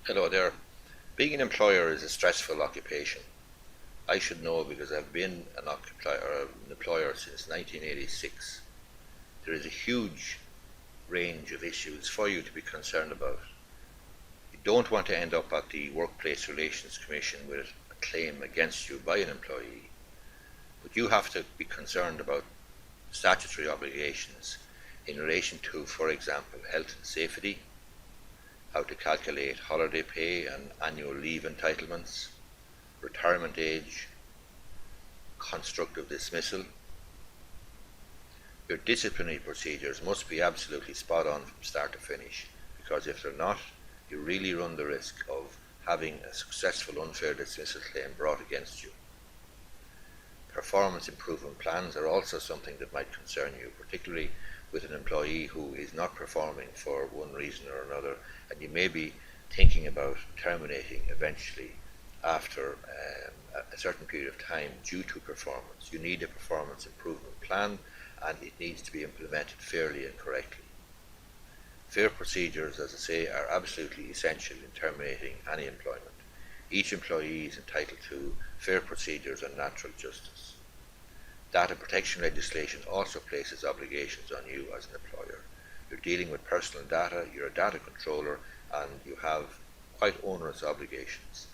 Hello there. Being an employer is a stressful occupation. I should know because I've been an employer since 1986. There is a huge range of issues for you to be concerned about. You don't want to end up at the Workplace Relations Commission with a claim against you by an employee, but you have to be concerned about statutory obligations in relation to, for example, health and safety, how to calculate holiday pay and annual leave entitlements, retirement age, constructive dismissal. Your disciplinary procedures must be absolutely spot on from start to finish, because if they're not, you really run the risk of having a successful unfair dismissal claim brought against you. Performance improvement plans are also something that might concern you, particularly with an employee who is not performing for one reason or another, and you may be thinking about terminating eventually after a certain period of time due to performance. You need a performance improvement plan, and it needs to be implemented fairly and correctly. Fair procedures, as I say, are absolutely essential in terminating any employment. Each employee is entitled to fair procedures and natural justice. Data protection legislation also places obligations on you as an employer. You're dealing with personal data, you're a data controller, and you have quite onerous obligations.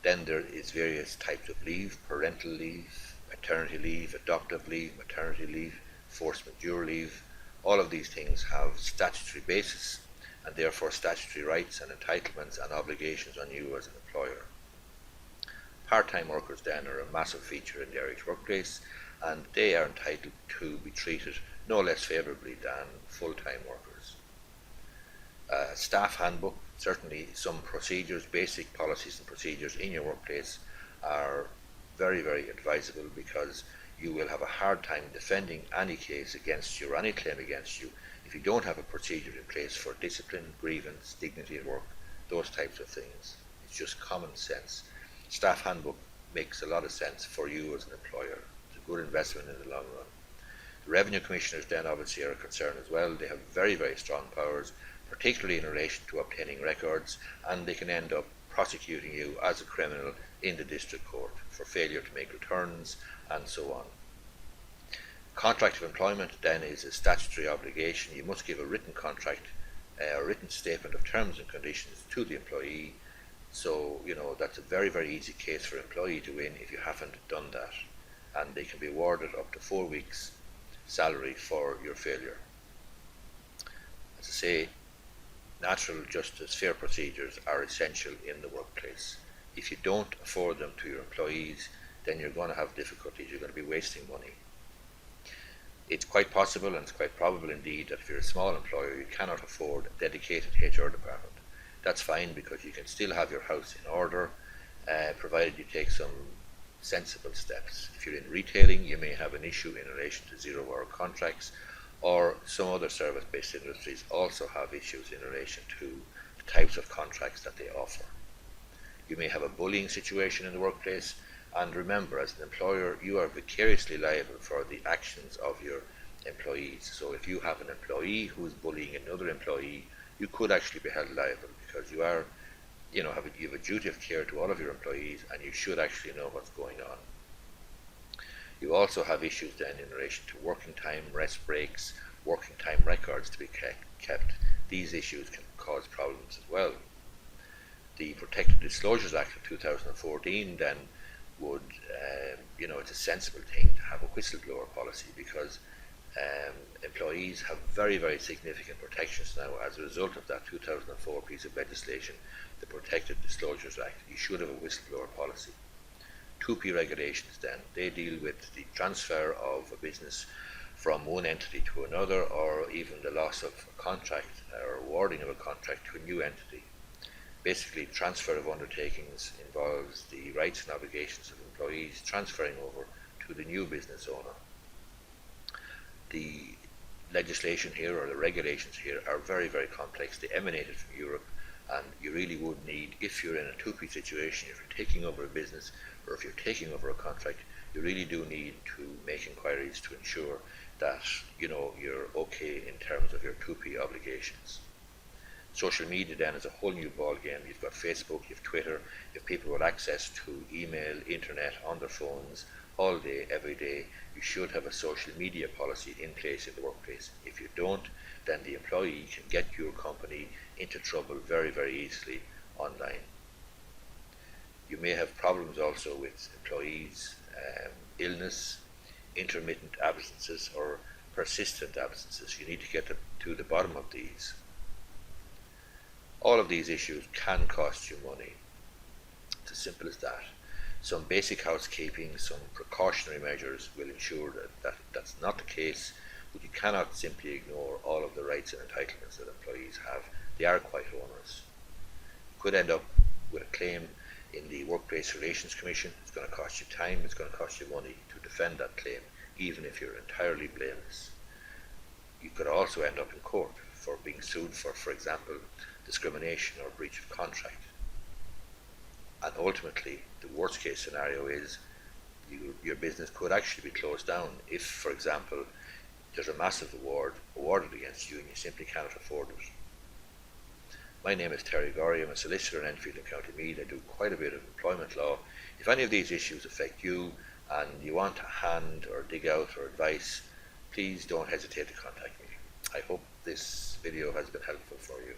Then there is various types of leave: parental leave, paternity leave, adoptive leave, maternity leave, force majeure leave. All of these things have statutory basis and therefore statutory rights and entitlements and obligations on you as an employer. Part-time workers then are a massive feature in the Irish workplace, and they are entitled to be treated no less favourably than full-time workers. Staff handbook, certainly some procedures, basic policies and procedures in your workplace are very, very advisable, because you will have a hard time defending any case against you or any claim against you if you don't have a procedure in place for discipline, grievance, dignity at work, those types of things. It's just common sense. Staff handbook makes a lot of sense for you as an employer. It's a good investment in the long run. The revenue commissioners then obviously are concerned as well. They have very, very strong powers, particularly in relation to obtaining records, and they can end up prosecuting you as a criminal in the district court for failure to make returns and so on. Contract of employment then is a statutory obligation. You must give a written contract, a written statement of terms and conditions to the employee. So, that's a very, very easy case for an employee to win if you haven't done that. And they can be awarded up to 4 weeks' salary for your failure. As I say, natural justice, fair procedures are essential in the workplace. If you don't afford them to your employees, then you're going to have difficulties. You're going to be wasting money. It's quite possible, and it's quite probable indeed, that if you're a small employer, you cannot afford a dedicated HR department. That's fine, because you can still have your house in order, provided you take some sensible steps. If you're in retailing, you may have an issue in relation to zero-hour contracts, or some other service-based industries also have issues in relation to the types of contracts that they offer. You may have a bullying situation in the workplace, and remember, as an employer, you are vicariously liable for the actions of your employees. So if you have an employee who is bullying another employee, you could actually be held liable, because you are, you have a duty of care to all of your employees, and you should actually know what's going on. You also have issues then in relation to working time, rest breaks, working time records to be kept. These issues can cause problems as well. The Protected Disclosures Act of 2014 then would, it's a sensible thing to have a whistleblower policy, because employees have very, very significant protections now as a result of that 2004 piece of legislation, the Protected Disclosures Act. You should have a whistleblower policy. 2P regulations then, they deal with the transfer of a business from one entity to another, or even the loss of a contract or awarding of a contract to a new entity. Basically, transfer of undertakings involves the rights and obligations of employees transferring over to the new business owner. The legislation here, or the regulations here, are very, very complex. They emanated from Europe, and you really would need, if you're in a 2P situation, if you're taking over a business, or if you're taking over a contract, you really do need to make inquiries to ensure that you're okay in terms of your 2P obligations. Social media then is a whole new ball game. You've got Facebook, you've Twitter, you've people with access to email, internet on their phones all day, every day. You should have a social media policy in place in the workplace. If you don't, then the employee can get your company into trouble very, very easily online. You may have problems also with employees, illness, intermittent absences, or persistent absences. You need to get to the bottom of these. All of these issues can cost you money. It's as simple as that. Some basic housekeeping, some precautionary measures will ensure that that's not the case, but you cannot simply ignore all of the rights and entitlements that employees have. They are quite onerous. You could end up with a claim in the Workplace Relations Commission. It's going to cost you time, it's going to cost you money to defend that claim, even if you're entirely blameless. You could also end up in court for being sued for example, discrimination or breach of contract. And ultimately, the worst case scenario is your business could actually be closed down if, for example, there's a massive award awarded against you and you simply cannot afford it. My name is Terry Gorry. I'm a solicitor in Enfield and County Meath. I do quite a bit of employment law. If any of these issues affect you and you want a hand or dig out or advice, please don't hesitate to contact me. I hope this video has been helpful for you.